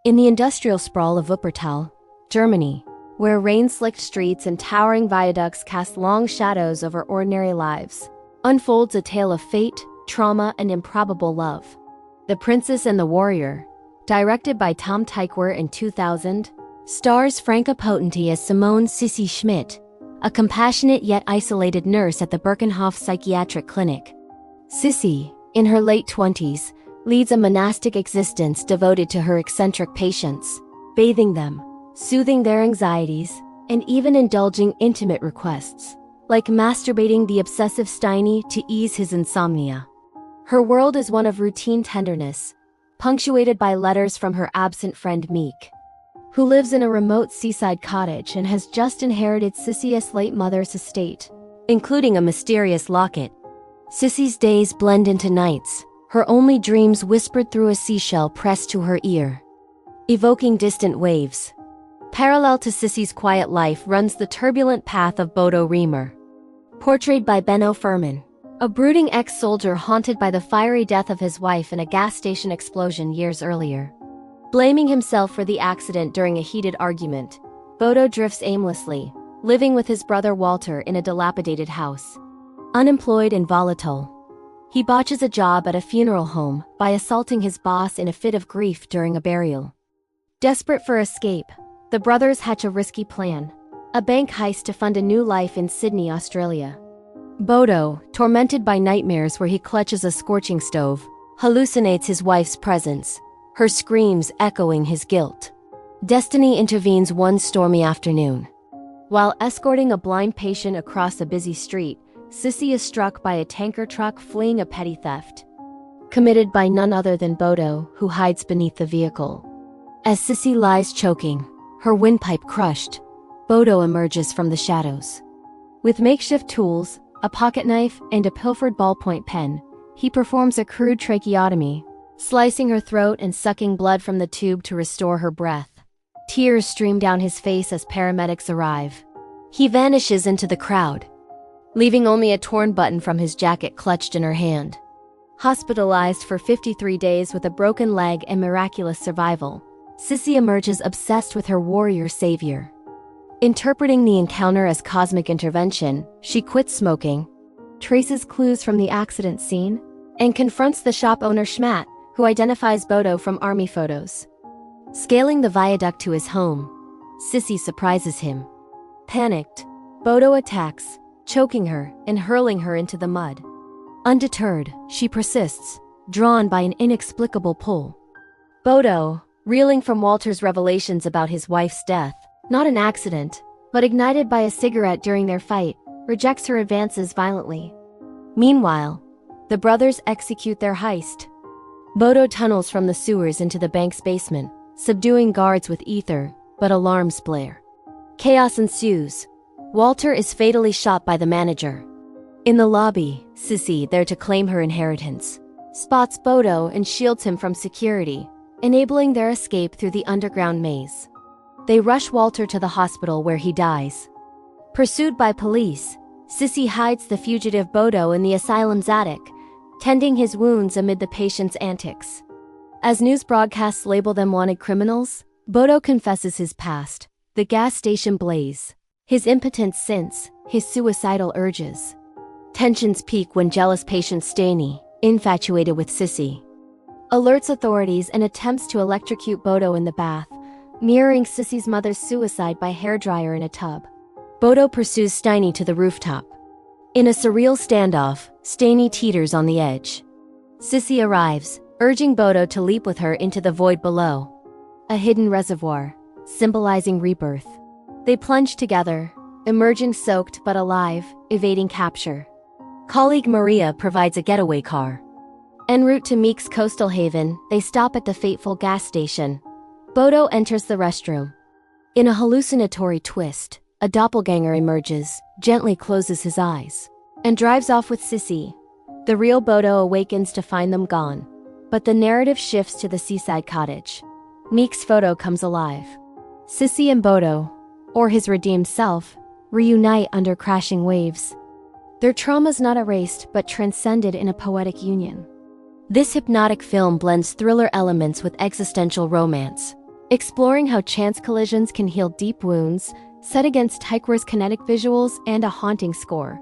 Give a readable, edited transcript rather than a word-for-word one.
In the industrial sprawl of Wuppertal, Germany, where rain-slicked streets and towering viaducts cast long shadows over ordinary lives, unfolds a tale of fate, trauma, and improbable love. The Princess and the Warrior, directed by Tykwer in 2000, stars Franka Potente as Simone Sissy Schmidt, a compassionate yet isolated nurse at the Birkenhof Psychiatric Clinic. Sissy, in her late 20s, leads a monastic existence devoted to her eccentric patients, bathing them, soothing their anxieties, and even indulging intimate requests, like masturbating the obsessive Steiny to ease his insomnia. Her world is one of routine tenderness, punctuated by letters from her absent friend Meek, who lives in a remote seaside cottage and has just inherited Sissy's late mother's estate, including a mysterious locket. Sissy's days blend into nights, her only dreams whispered through a seashell pressed to her ear, evoking distant waves. Parallel to Sissy's quiet life runs the turbulent path of Bodo Riemer, portrayed by Benno Fürmann, a brooding ex-soldier haunted by the fiery death of his wife in a gas station explosion years earlier. Blaming himself for the accident during a heated argument, Bodo drifts aimlessly, living with his brother Walter in a dilapidated house. Unemployed and volatile, he botches a job at a funeral home by assaulting his boss in a fit of grief during a burial. Desperate for escape, the brothers hatch a risky plan, a bank heist to fund a new life in Sydney, Australia. Bodo, tormented by nightmares where he clutches a scorching stove, hallucinates his wife's presence, her screams echoing his guilt. Destiny intervenes one stormy afternoon. While escorting a blind patient across a busy street, Sissy is struck by a tanker truck fleeing a petty theft, committed by none other than Bodo, who hides beneath the vehicle. As Sissy lies choking, her windpipe crushed, Bodo emerges from the shadows. With makeshift tools, a pocket knife, and a pilfered ballpoint pen, he performs a crude tracheotomy, slicing her throat and sucking blood from the tube to restore her breath. Tears stream down his face as paramedics arrive. He vanishes into the crowd, leaving only a torn button from his jacket clutched in her hand. Hospitalized for 53 days with a broken leg and miraculous survival, Sissy emerges obsessed with her warrior savior. Interpreting the encounter as cosmic intervention, she quits smoking, traces clues from the accident scene, and confronts the shop owner Schmatt, who identifies Bodo from army photos. Scaling the viaduct to his home, Sissy surprises him. Panicked, Bodo attacks, choking her and hurling her into the mud. Undeterred, she persists, drawn by an inexplicable pull. Bodo, reeling from Walter's revelations about his wife's death, not an accident, but ignited by a cigarette during their fight, rejects her advances violently. Meanwhile, the brothers execute their heist. Bodo tunnels from the sewers into the bank's basement, subduing guards with ether, but alarms blare. Chaos ensues. Walter is fatally shot by the manager. In the lobby, Sissy, there to claim her inheritance, spots Bodo and shields him from security, enabling their escape through the underground maze. They rush Walter to the hospital where he dies. Pursued by police, Sissy hides the fugitive Bodo in the asylum's attic, tending his wounds amid the patient's antics. As news broadcasts label them wanted criminals, Bodo confesses his past, the gas station blaze, his impotence since, his suicidal urges. Tensions peak when jealous patient Steiny, infatuated with Sissy, alerts authorities and attempts to electrocute Bodo in the bath, mirroring Sissy's mother's suicide by hairdryer in a tub. Bodo pursues Steiny to the rooftop. In a surreal standoff, Steiny teeters on the edge. Sissy arrives, urging Bodo to leap with her into the void below, a hidden reservoir, symbolizing rebirth. They plunge together, emerging soaked but alive, evading capture. Colleague Maria provides a getaway car. En route to Meek's coastal haven, they stop at the fateful gas station. Bodo enters the restroom. In a hallucinatory twist, a doppelganger emerges, gently closes his eyes, and drives off with Sissy. The real Bodo awakens to find them gone. But the narrative shifts to the seaside cottage. Meek's photo comes alive. Sissy and Bodo, or his redeemed self, reunite under crashing waves. Their traumas not erased but transcended in a poetic union. This hypnotic film blends thriller elements with existential romance, exploring how chance collisions can heal deep wounds, set against Tykwer's kinetic visuals and a haunting score.